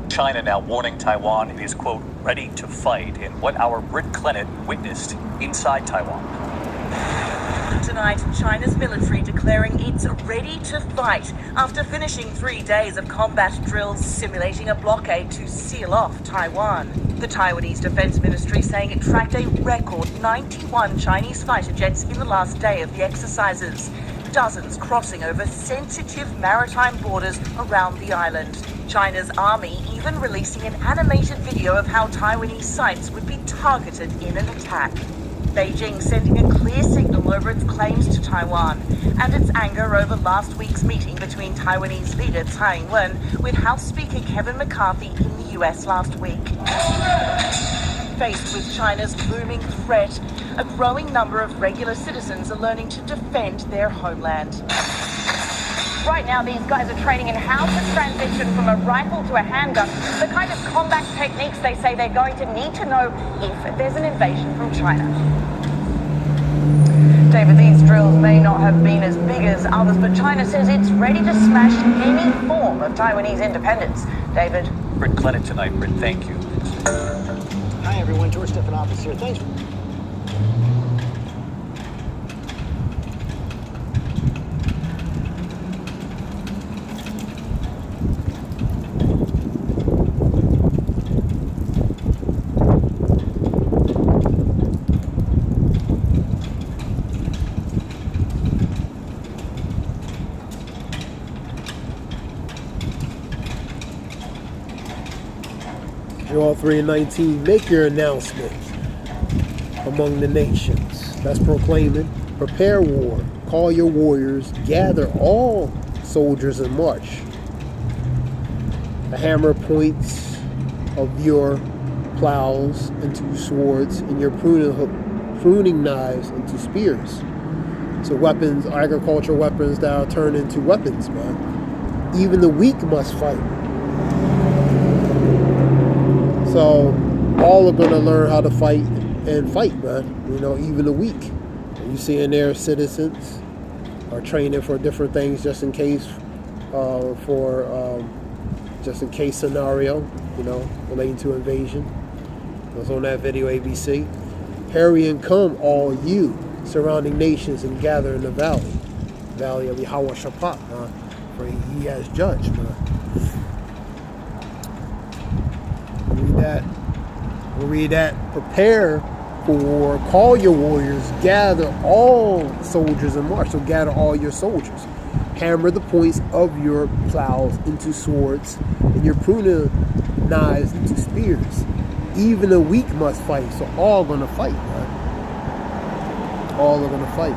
China now warning Taiwan it is, quote, ready to fight in what our Brit Clennet witnessed inside Taiwan. Tonight, China's military declaring it's ready to fight after finishing 3 days of combat drills simulating a blockade to seal off Taiwan. The Taiwanese Defense Ministry saying it tracked a record 91 Chinese fighter jets in the last day of the exercises, dozens crossing over sensitive maritime borders around the island. China's army even releasing an animated video of how Taiwanese sites would be targeted in an attack. Beijing sending a clear signal over its claims to Taiwan and its anger over last week's meeting between Taiwanese leader Tsai Ing-wen with House Speaker Kevin McCarthy in the US last week. Faced with China's looming threat, a growing number of regular citizens are learning to defend their homeland. Right now, these guys are training in how to transition from a rifle to a handgun, the kind of combat techniques they say they're going to need to know if there's an invasion from China. David, these drills may not have been as big as others, but China says it's ready to smash any form of Taiwanese independence. David? Brit Clennet tonight, Brit, thank you. Hi, everyone. George Stephanopoulos here. Thanks. Joel 3:19, make your announcement among the nations. That's proclaiming, prepare war, call your warriors, gather all soldiers and march. The hammer points of your plows into swords and your pruning knives into spears. So weapons, agricultural weapons that are turned into weapons, man. Even the weak must fight. So all are going to learn how to fight and fight, man. You know, even the weak. You see in there citizens are training for different things just in case, just in case scenario, you know, relating to invasion. It was on that video, ABC. Hurry and come, all you surrounding nations, and gather in the valley of Yahweh Shaphat, man, for he has judged, man. We'll read that. Prepare for, call your warriors, gather all soldiers and march. So gather all your soldiers. Hammer the points of your plows into swords and your pruning knives into spears. Even the weak must fight. So all are going to fight, man. All are going to fight.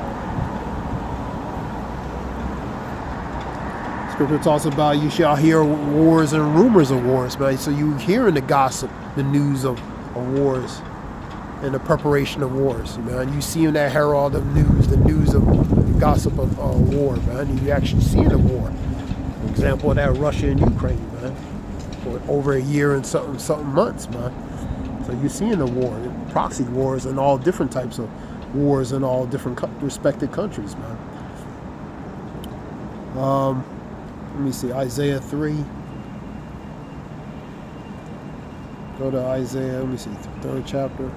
Scripture talks about you shall hear wars and rumors of wars, man. So you hearing the gossip, the news of wars and the preparation of wars, man. You seeing that herald of news, the news of the gossip of war, man. You actually seeing the war. For example, of that Russia and Ukraine, man, for over a year and something months, man. So you're seeing the war, proxy wars, and all different types of wars in all different respected countries, man. Let me see, Isaiah 3. Go to Isaiah, let me see, 3rd chapter.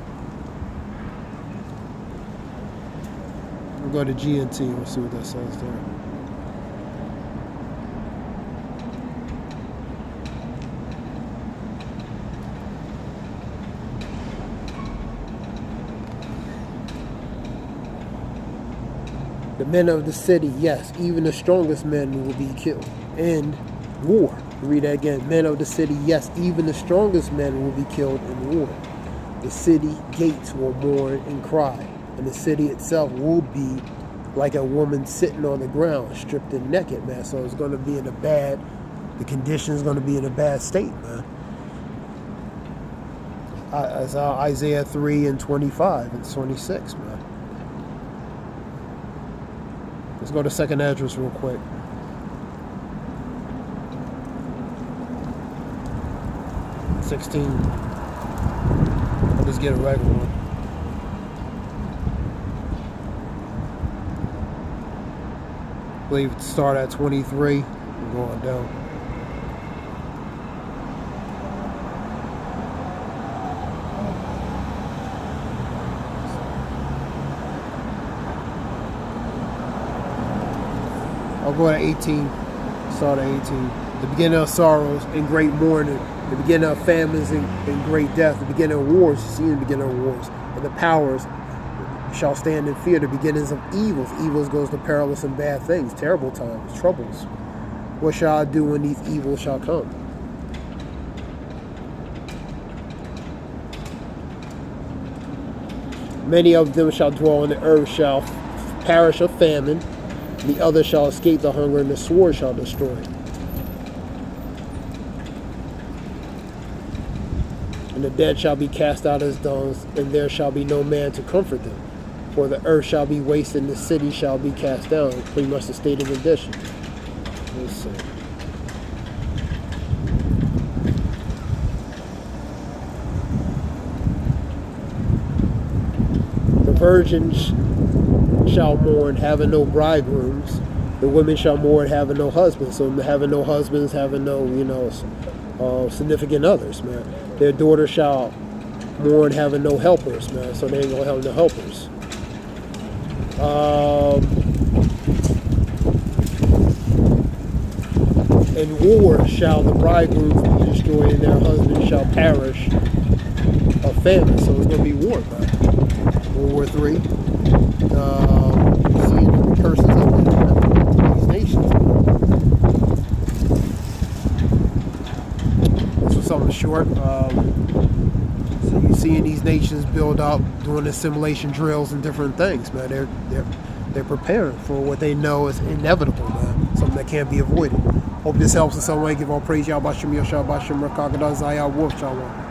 We'll go to GNT, we'll see what that says there. The men of the city, yes, even the strongest men will be killed in war. Read that again. Men of the city, yes, even the strongest men will be killed in war. The city gates will mourn and cry, and the city itself will be like a woman sitting on the ground, stripped and naked, man. So it's going to be the condition is going to be in a bad state, man. It's Isaiah 3:25 and 26, man. Let's go to 2nd Esdras real quick. $16. I'll just get a regular one. I believe it start at 23. We're going down. go to 18. Start at 18. The beginning of sorrows and great mourning. The beginning of famines and great death. The beginning of wars. You see the beginning of wars. And the powers shall stand in fear. The beginnings of evils. Evils goes to perilous and bad things. Terrible times. Troubles. What shall I do when these evils shall come? Many of them shall dwell on the earth, shall perish of famine. The others shall escape the hunger, and the sword shall destroy. And the dead shall be cast out as dungs, and there shall be no man to comfort them. For the earth shall be wasted, and the city shall be cast down. Pretty much the state of condition. Let's see. The virgins shall mourn, having no bridegrooms. The women shall mourn, having no husbands. So having no husbands, having no, significant others, man. Their daughters shall mourn, having no helpers, man. So they ain't gonna have no helpers. In war shall the bridegrooms be destroyed, and their husbands shall perish of famine. So it's gonna be war, man. World War III. Seeing the curses of these nations. This was something short. So you're seeing these nations build up, doing assimilation drills and different things, man. They're preparing for what they know is inevitable, man. Something that can't be avoided. Hope this helps in some way. Give all praise, Yahweh Shem, Yahweh Shem, Rakagadah, Zayah, Wolf, Shalom.